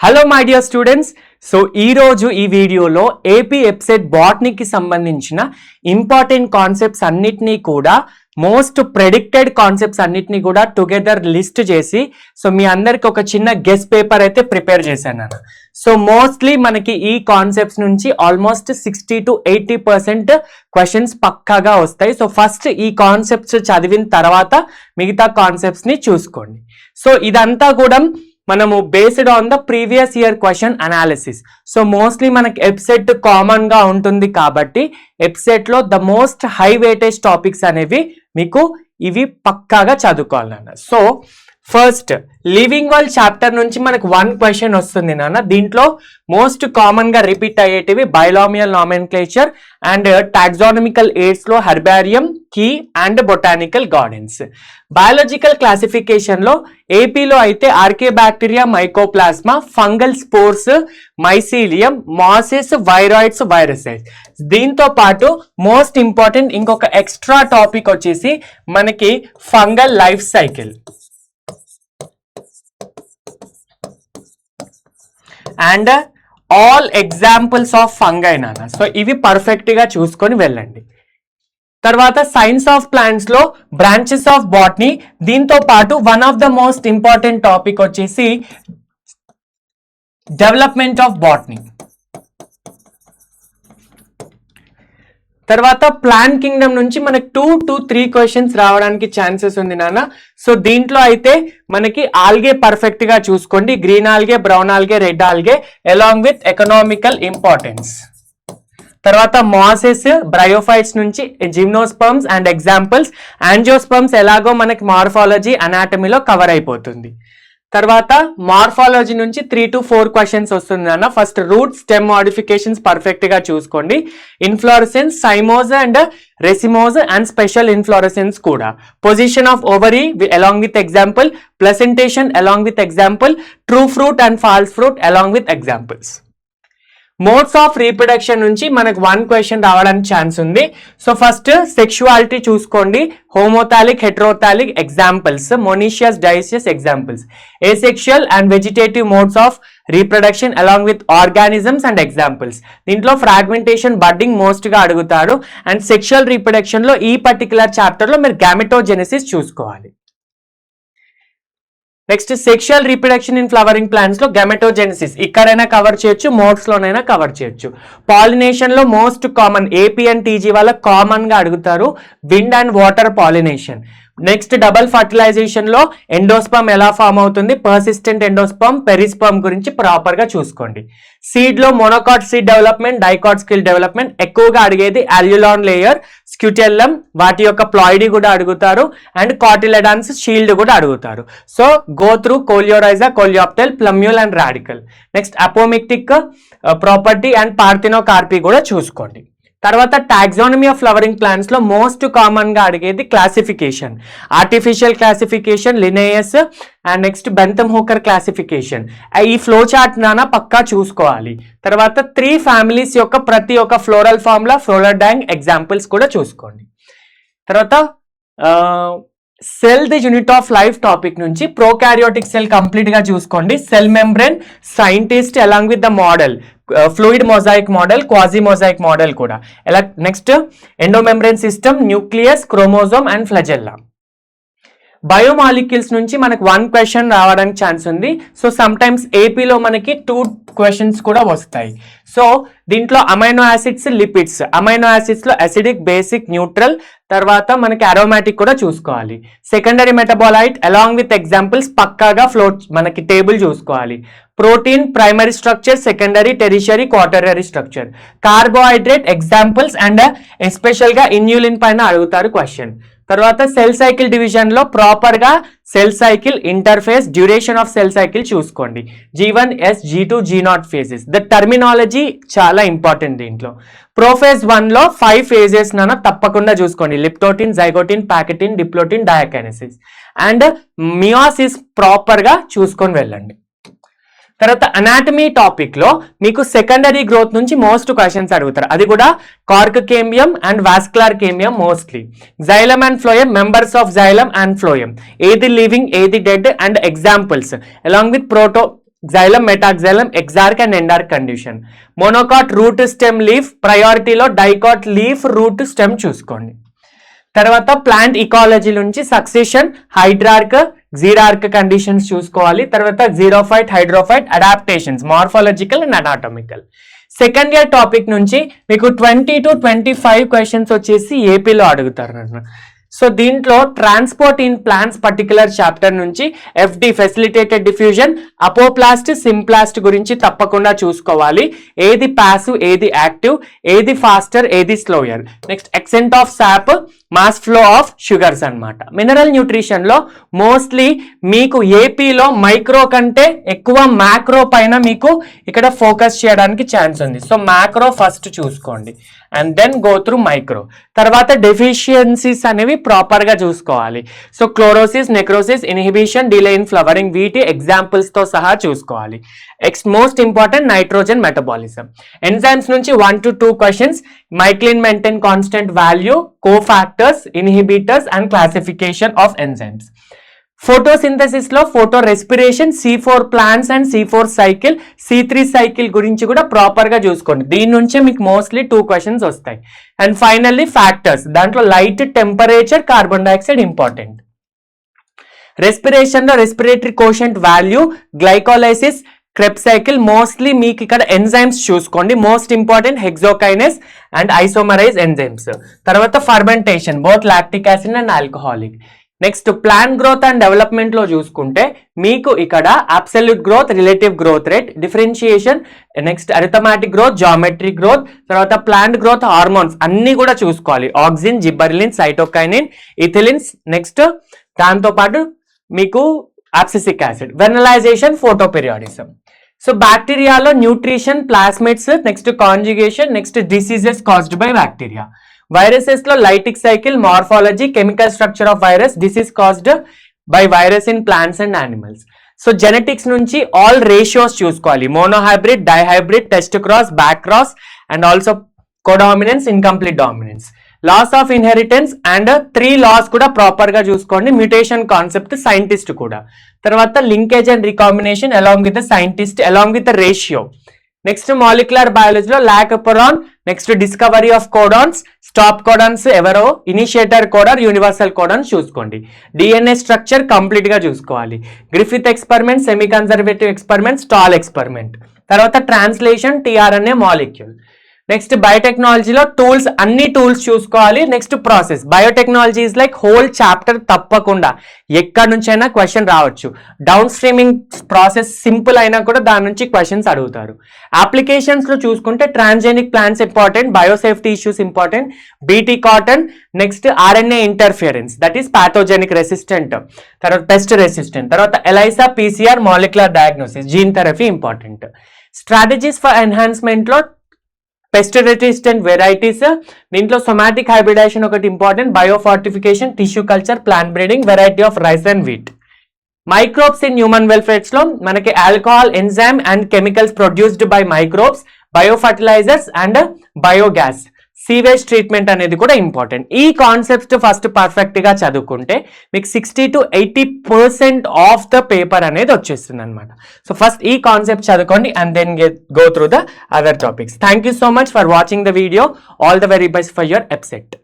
Hello my dear students. So ఈరోజు ఈ వీడియోలో ఏపీ ఎప్సెట్ బాటనీకి సంబంధించిన ఇంపార్టెంట్ కాన్సెప్ట్స్ అన్నిటినీ కూడా మోస్ట్ ప్రెడిక్టెడ్ కాన్సెప్ట్స్ అన్నిటినీ కూడా టుగెదర్ లిస్ట్ చేసి సో మీ అందరికి ఒక చిన్న గెస్ పేపర్ అయితే ప్రిపేర్ చేశాను. సో మోస్ట్లీ మనకి ఈ కాన్సెప్ట్స్ నుంచి ఆల్మోస్ట్ 60 to 80% క్వశ్చన్స్ పక్కాగా వస్తాయి. సో ఫస్ట్ ఈ కాన్సెప్ట్స్ చదివిన తర్వాత మిగతా కాన్సెప్ట్స్ ని చూసుకోండి. సో ఇదంతా కూడా మనము based on the previous year question analysis. So mostly మనకి ఎప్సెట్ కామన్ గా ఉంటుంది కాబట్టి ఎప్సెట్ లో the most high weightage topics అనేవి మీకు ఇవి పక్కాగా చదువుకోవాలన్న. So first living world chapter నుంచి మనకు 1 క్వశ్చన్ వస్తుంది నాన్న. దీంట్లో మోస్ట్ కామన్ గా రిపీట్ అయ్యేటివి binomial nomenclature and taxonomical aids లో herbarium, key and botanical gardens. Biological classification లో ఏపీలో అయితే archaebacteria, mycoplasma, fungal spores, mycelium, masses, viroids, viruses. దీంతో పాటు మోస్ట్ ఇంపార్టెంట్ ఇంకొక ఎక్స్ట్రా టాపిక్ వచ్చేసి మనకి fungal life cycle and all examples of fungi నాన్న. సో ఇవి పర్ఫెక్ట్ గా చూసుకొని వెళ్ళండి. తర్వాత సైన్స్ ఆఫ్ ప్లాంట్స్ లో బ్రాంచెస్ ఆఫ్ బాటనీ, దీంతో పాటు one of the most important topic వచ్చేసి డెవలప్మెంట్ ఆఫ్ బాటనీ. తర్వాత ప్లాంట్ కింగ్డమ్ నుంచి మనకి 2 to 3 క్వశ్చన్స్ రావడానికి ఛాన్సెస్ ఉంది నాన్న. సో దీంట్లో అయితే మనకి ఆల్గే పర్ఫెక్ట్ గా చూసుకోండి. Green algae, brown algae, red algae along with economical importance. తర్వాత మాసెస్, బ్రయోఫైట్స్ నుంచి జిమ్నోస్పర్మ్స్ అండ్ ఎగ్జాంపుల్స్. యాంజియోస్పర్మ్స్ ఎలాగో మనకి మార్ఫాలజీ, అనాటమీలో కవర్ అయిపోతుంది. తర్వాత మార్ఫాలజీ నుంచి 3 to 4 క్వశ్చన్స్ వస్తుంది అన్న. First root stem modifications perfect గా చూసుకోండి. Inflorescence, cymose and racemose and special inflorescence కూడా. Position of ovary along with example, placentation along with example, true fruit and false fruit along with examples. Modes of reproduction నుంచి మనకు 1 question రావడానికి chance ఉంది. So first sexuality చూసుకోండి. Homothallic, heterothallic examples, monoecious, dioecious examples. Asexual and vegetative modes of reproduction along with organisms and examples. దీంట్లో fragmentation, budding most గా అడుగుతాడు. And sexual reproduction లో ఈ పర్టికులర్ చాప్టర్ లో మీరు గ్యామెటోజెనెసిస్ చూసుకోవాలి. Next sexual reproduction in flowering plants లో గెమెటోజెనసిస్ ఇక్కడైనా కవర్ చేయొచ్చు, మోడ్స్ లోనైనా కవర్ చేయొచ్చు. పాలినేషన్ లో most common AP and TG వాళ్ళ కామన్ గా అడుగుతారు wind and water pollination. Next double fertilization లో ఎండోస్పర్మ్ ఎలా ఫామ్ అవుతుంది, పర్సిస్టెంట్ ఎండోస్పర్మ్, పెరిస్పర్మ్ గురించి ప్రాపర్ గా చూసుకోండి. సీడ్ లో monocot seed development, dicot skill development. ఎక్కువగా అడిగేది అల్యులాన్ లేయర్, స్క్యూటెల్లం, వాటి యొక్క ప్లాయిడీ కూడా అడుగుతారు. అండ్ కాటిలెడాన్స్ షీల్డ్ కూడా అడుగుతారు. So go through coleorhiza, coleoptile, plumule and radicle. Next apomictic property and parthenocarpy కూడా చూసుకోండి. తర్వాత టాక్సానమీ ఆఫ్ ఫ్లవరింగ్ ప్లాంట్స్ లో మోస్ట్ కామన్ గా అడిగేది classification, artificial classification, Linnaeus and next Bentham Hooker classification. ఈ ఫ్లో చార్ట్ నానా పక్కా చూసుకోవాలి. తర్వాత 3 ఫ్యామిలీస్ యొక్క ప్రతి ఒక్క ఫ్లోరల్ ఫార్ములా, ఫ్లోరల్ డ్యాంగ్ ఎగ్జాంపుల్స్ కూడా చూసుకోండి. తర్వాత cell the unit of life topic నుంచి ప్రోకారియోటిక్ సెల్ కంప్లీట్ గా చూసుకోండి. Cell membrane, scientist along with the model, fluid mosaic model, quasi mosaic model కూడా. Next endomembrane system, nucleus, chromosome and flagella. Biomolecules నుంచి మనకు 1 question రావడానికి chance ఉంది. So some times ఏపీలో మనకి 2 క్వశ్చన్స్ కూడా వస్తాయి. సో దీంట్లో amino acids, lipids. Amino acids లో అసిడిక్, బేసిక్, న్యూట్రల్. తర్వాత మనకి అరోమాటిక్ కూడా చూసుకోవాలి. Secondary metabolite along with examples పక్కాగా మనకి టేబుల్ చూసుకోవాలి. Protein, primary structure, secondary, tertiary, quaternary structure. Carbohydrate examples and special గా ఇన్యూలిన్ పైన అడుగుతారు క్వశ్చన్. తర్వాత సెల్ సైకిల్ డివిజన్ లో ప్రాపర్ గా cell cycle, interphase, duration of cell cycle చూసుకోండి. G1S, G2, G0 ఫేజెస్. ద టర్మినాలజీ చాలా ఇంపార్టెంట్ దీంట్లో. ప్రోఫేజ్ 1 లో 5 ఫేజెస్ నాన్న తప్పకుండా చూసుకోండి. Leptotene, zygotene, pachytene, diplotene, diakinesis. And meiosis proper గా చూసుకొని వెళ్ళండి. తర్వాత అనాటమీ టాపిక్ లో మీకు సెకండరీ గ్రోత్ నుంచి మోస్ట్ క్వశ్చన్స్ అడుగుతారు. అది కూడా cork cambium and vascular cambium mostly. Xylem and phloem, members of xylem and phloem, ఏది లివింగ్ ఏది dead and examples along with xylem, metaxylem, exarch and endarch condition. Monocot root stem leaf, ప్రయారిటీలో dicot leaf root stem చూసుకోండి. తర్వాత plant ecology నుంచి succession, hydrarch, xerarch conditions చూసుకోవాలి. తర్వాత xerophyte, hydrophyte, adaptations, morphological and anatomical. Second year topic నుంచి మీకు 20 to 25 questions వచ్చేసి ఏపీలో అడుగుతారు అన్న. సో దీంట్లో transport in plants particular chapter నుంచి FD facilitated diffusion, apoplast, symplast గురించి తప్పకుండా చూసుకోవాలి. ఏది పాసివ్, ఏది యాక్టివ్, ఏది ఫాస్టర్, ఏది slower. Next ascent of sap, mass flow of sugars అన్నమాట. మినరల్ న్యూట్రిషన్ లో మోస్ట్లీ మీకు ఏపీలో మైక్రో కంటే ఎక్కువ మ్యాక్రో పైన మీకు ఇక్కడ ఫోకస్ చేయడానికి ఛాన్స్ ఉంది. సో మ్యాక్రో ఫస్ట్ చూసుకోండి and then go through micro. తర్వాత డెఫిషియన్సీస్ అనేవి ప్రాపర్ గా చూసుకోవాలి. So chlorosis, necrosis, inhibition, delay in flowering, వీటి ఎగ్జాంపుల్స్ తో సహా చూసుకోవాలి. Most important nitrogen metabolism. Enzymes నుంచి 1 to 2 questions, Michaelis Menten constant value, cofactors, inhibitors and classification of enzymes. Photosynthesis లో photorespiration, C4 plants and C4 cycle, C3 cycle గురించి కూడా proper గా చూసుకోండి. దీని నుంచే మీకు మోస్ట్లీ 2 క్వశ్చన్స్ వస్తాయి. అండ్ ఫైనల్లీ ఫ్యాక్టర్స్, దాంట్లో light, temperature, carbon dioxide important. Respiration లో respiratory quotient value, glycolysis, Krebs cycle. Mostly మీకు ఇక్కడ ఎంజైమ్స్ చూసుకోండి. Most important hexokinase and isomerase enzymes. తర్వాత fermentation, both lactic acid and alcoholic. Next plant growth and development లో చూసుకుంటే మీకు ఇక్కడ absolute growth, relative growth rate, differentiation, next arithmetic growth, geometric growth, తర్వాత plant growth hormones అన్ని కూడా చూసుకోవాలి. Auxin, gibberellin, cytokinin, ఇథిలిన్స్. Next దాంతో పాటు మీకు abscisic acid, vernalization, photoperiodism. So బ్యాక్టీరియాలో nutrition, plasmids, next conjugation, next diseases caused by bacteria. Viruses లో lytic cycle, morphology, chemical structure of virus, disease caused by virus in plants and animals. So genetics నుంచి all ratios చూసుకోవాలి. Monohybrid, dihybrid, test cross, back cross and also codominance, incomplete dominance. Laws of inheritance and 3 laws కూడా proper గా చూసుకోండి. Mutation concept, scientist కూడా. తర్వాత linkage and recombination along with the scientist along with the ratio. Next molecular బయాలజీలో lac operon, next discovery of codons, stop codons ఎవరో, initiator codon, universal codons చూసుకోండి. DNA structure complete గా చూసుకోవాలి. Griffith experiment, semi conservative experiment, Stahl experiment. తర్వాత translation, tRNA molecule. Next బయోటెక్నాలజీలో tools, అన్ని tools చూసుకోవాలి. Next process, biotechnology is like whole chapter. తప్పకుండా ఎక్కడి నుంచైనా క్వశ్చన్ రావచ్చు. డౌన్ స్ట్రీమింగ్ ప్రాసెస్ సింపుల్ అయినా కూడా దాని నుంచి క్వశ్చన్స్ అడుగుతారు. అప్లికేషన్స్ లో చూసుకుంటే transgenic plants important, biosafety issues important, BT cotton, next RNA interference that is pathogenic resistant, తర్వాత పెస్ట్ రెసిస్టెంట్, తర్వాత ELISA, PCR, molecular diagnosis, gene therapy important. Strategies for enhancement లో పెస్ట్ రెసిస్టెంట్ వెరైటీస్, దీంట్లో somatic hybridization ఒకటి important, biofortification, tissue culture, plant breeding, variety of rice and wheat. Microbes in human welfares లో మనకి alcohol, enzyme and chemicals produced by microbes, biofertilizers and biogas, sewage treatment అనేది కూడా important. ఈ concepts first perfect గా చదువుకుంటే మీకు 60 to 80% of the paper అనేది వచ్చేస్తుంది అనమాట. సో ఫస్ట్ ఈ కాన్సెప్ట్ చదువుకోండి and then go through the other topics. Thank you so much for watching the video. All the very best for your EAPCET.